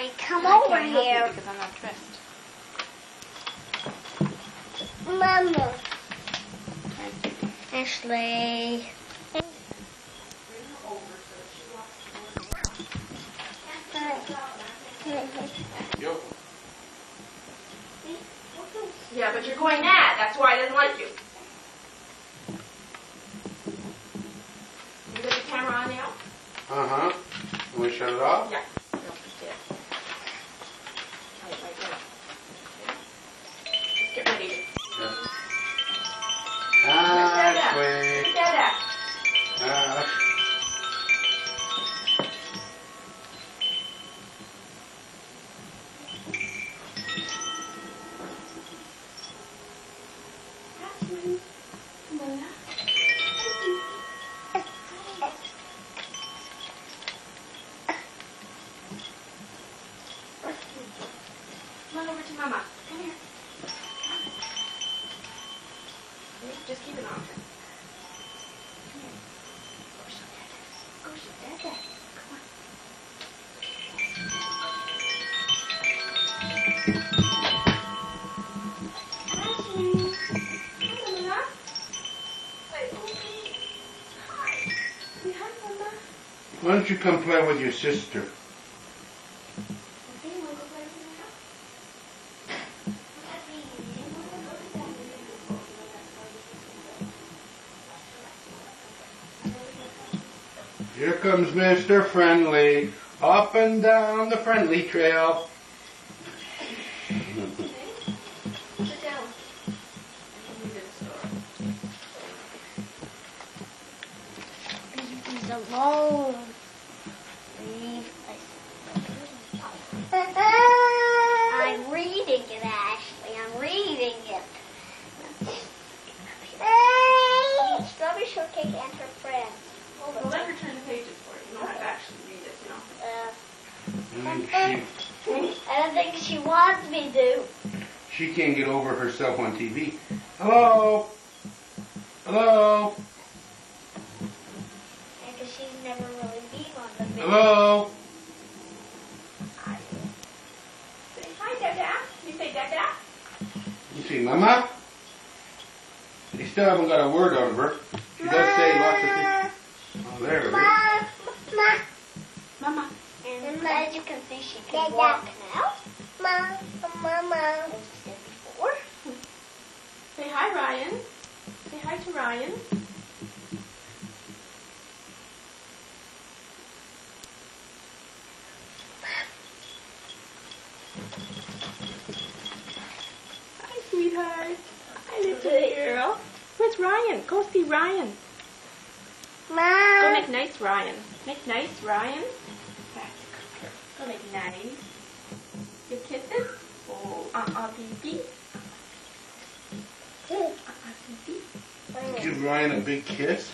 Ashley, come over here. Because I'm not dressed. Mama. Ashley. Yeah, but you're going mad. That's why I didn't like you. You got the camera on now? Uh-huh. Can we shut it off? Yeah. No, just it. Right there. Okay. Just get ready. Ashley. Look at that. Come on over to Mama. Come here. Okay, just keep it on. Come here. Go show Dada. Come on. Ashley. Hi, Mama. Hi, Obi. Hi. Say hi, Mama. Why don't you come play with your sister? Here comes Mr. Friendly, up and down the friendly trail. Sit down. He's alone. I'm reading it, Ashley. I'm reading it. Strawberry Shortcake and her friends. Well, let her turn the pages for you. You don't have to actually read it, you know. I don't think she wants me to. She can't get over herself on TV. Hello? Hello? Because she's never really been on the video. Hello? Say hi, Dada. You say Dada? You see Mama? They still haven't got a word out of her. She does say lots of things. Oh, there it is. Mama. And as you can see, she can walk now. Mama. As you said before. Say hi, Ryan. Say hi to Ryan. Hi, sweetheart. Hi, little girl. Where's Ryan? Go see Ryan. Go Mom. make nice Ryan. Make nice Ryan. Go make nice. Give kisses. Oh, pee-pee. Pee-pee. Give Ryan a big kiss.